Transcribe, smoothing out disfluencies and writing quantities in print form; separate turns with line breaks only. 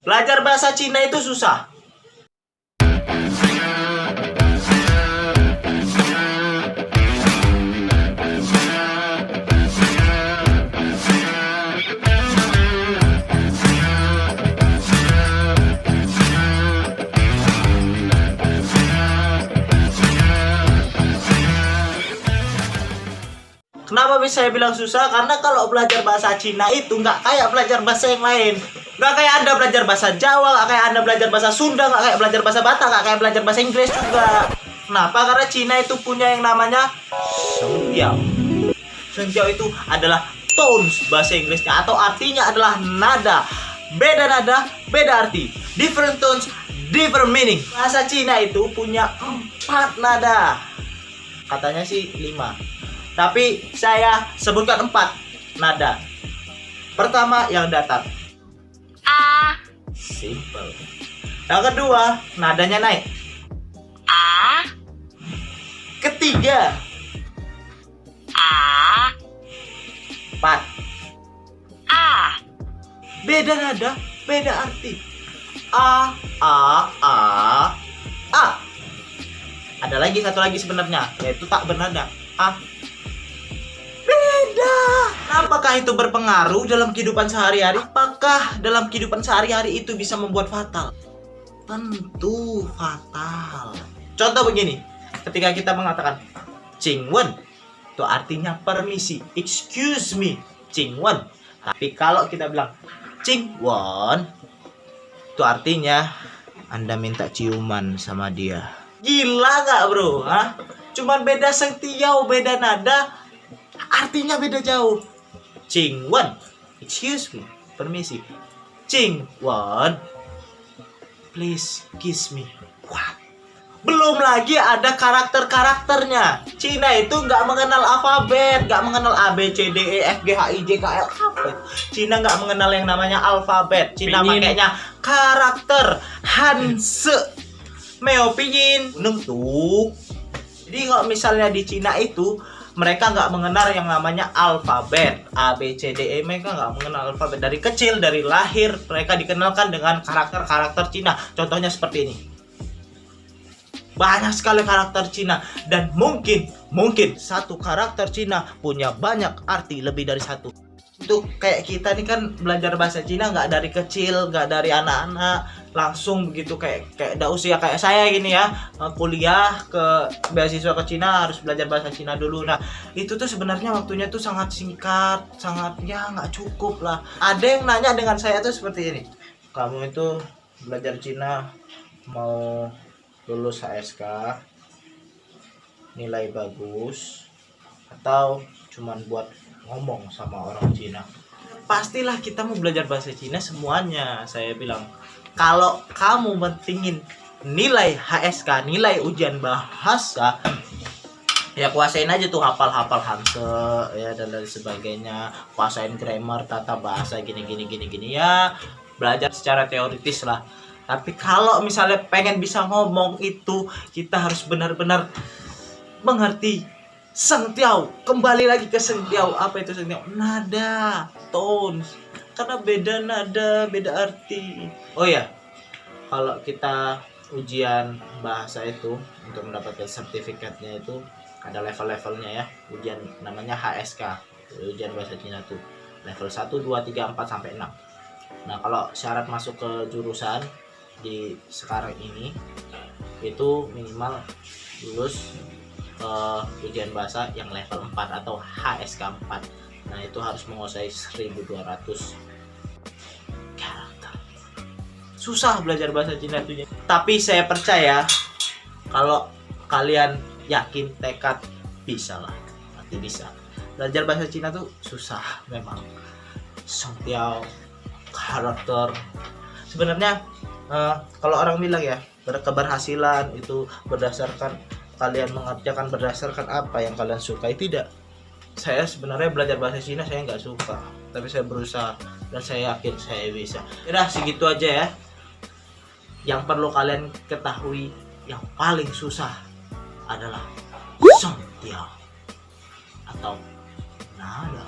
Belajar bahasa Cina itu susah. Kenapa bisa saya bilang susah? Karena kalau belajar bahasa Cina itu nggak kayak belajar bahasa yang lain. Nggak kayak Anda belajar bahasa Jawa, nggak kayak Anda belajar bahasa Sunda, nggak kayak belajar bahasa Batak, nggak kayak belajar bahasa Inggris juga. Kenapa? Karena Cina itu punya yang namanya Shengjiao. Shengjiao itu adalah tones bahasa Inggrisnya, atau artinya adalah nada. Beda nada, beda arti. Different tones, different meaning. Bahasa Cina itu punya 4 nada. Katanya sih 5. Tapi saya sebutkan 4 nada. Pertama yang datar.
A.
Simple. Yang kedua, nadanya naik.
A.
Ketiga,
A.
4.
A.
Beda nada, beda arti. A, A. Ada lagi satu lagi sebenarnya, yaitu tak bernada. A. Beda. Apakah itu berpengaruh dalam kehidupan sehari-hari? Apakah dalam kehidupan sehari-hari itu bisa membuat fatal? Tentu fatal. Contoh begini, ketika kita mengatakan Cingwen, itu artinya permisi, excuse me, Cingwen. Tapi kalau kita bilang Cingwen, itu artinya Anda minta ciuman sama dia. Gila gak bro? Hah? Cuman beda sentiau, beda nada, artinya beda jauh. Cingwen, excuse me, permisi. Cingwen, please kiss me. What? Belum lagi ada karakter-karakternya. Cina itu nggak mengenal alfabet, nggak mengenal A, B, C, D, E, F, G, H, I, J, K, L. Apa itu? Cina nggak mengenal yang namanya alfabet. Cina makainya karakter. Hanse, Meo, Pinyin, Neng, Tuk. Jadi kalau misalnya di Cina itu mereka nggak mengenal yang namanya alfabet A, B, C, D, E. Mereka nggak mengenal alfabet. Dari kecil, dari lahir mereka dikenalkan dengan karakter-karakter Cina. Contohnya seperti ini. Banyak sekali karakter Cina, dan mungkin satu karakter Cina punya banyak arti lebih dari satu. Untuk kayak kita nih kan belajar bahasa Cina nggak dari kecil, nggak dari anak-anak langsung begitu kayak udah usia kayak saya gini ya, kuliah ke beasiswa ke Cina harus belajar bahasa Cina dulu. Nah itu tuh sebenarnya waktunya tuh sangat singkat, sangat ya nggak cukup lah. Ada yang nanya dengan saya tuh seperti ini, kamu itu belajar Cina mau lulus HSK, nilai bagus, atau cuman buat ngomong sama orang Cina? Pastilah kita mau belajar bahasa Cina semuanya. Saya bilang, kalau kamu mentingin nilai HSK, nilai ujian bahasa, ya kuasain aja tuh, hafal Hanse ya dan lain sebagainya, kuasain grammar, tata bahasa gini ya, belajar secara teoritis lah. Tapi kalau misalnya pengen bisa ngomong itu, kita harus benar-benar mengerti sentiau. Kembali lagi ke sentiau. Apa itu sentiau? Nada, tones. Karena beda nada, beda arti. Oh ya, kalau kita ujian bahasa itu untuk mendapatkan sertifikatnya itu ada level-levelnya ya. Ujian namanya HSK, ujian bahasa Cina tuh level 1, 2, 3, 4 sampai 6. Nah, kalau syarat masuk ke jurusan di sekarang ini itu minimal lulus ujian bahasa yang level 4 atau HSK 4. Nah itu harus menguasai 1200 karakter. Susah belajar bahasa Cina itu. Tapi saya percaya kalau kalian yakin, tekad, bisa lah, pasti bisa. Belajar bahasa Cina tuh susah memang. Sentiau, karakter. Sebenarnya kalau orang bilang ya, keberhasilan itu berdasarkan kalian mengerjakan berdasarkan apa yang kalian sukai. Tidak. Saya sebenarnya belajar bahasa Cina saya nggak suka, tapi saya berusaha dan saya yakin saya bisa. Udah segitu aja ya. Yang perlu kalian ketahui, yang paling susah adalah sentiau atau nada.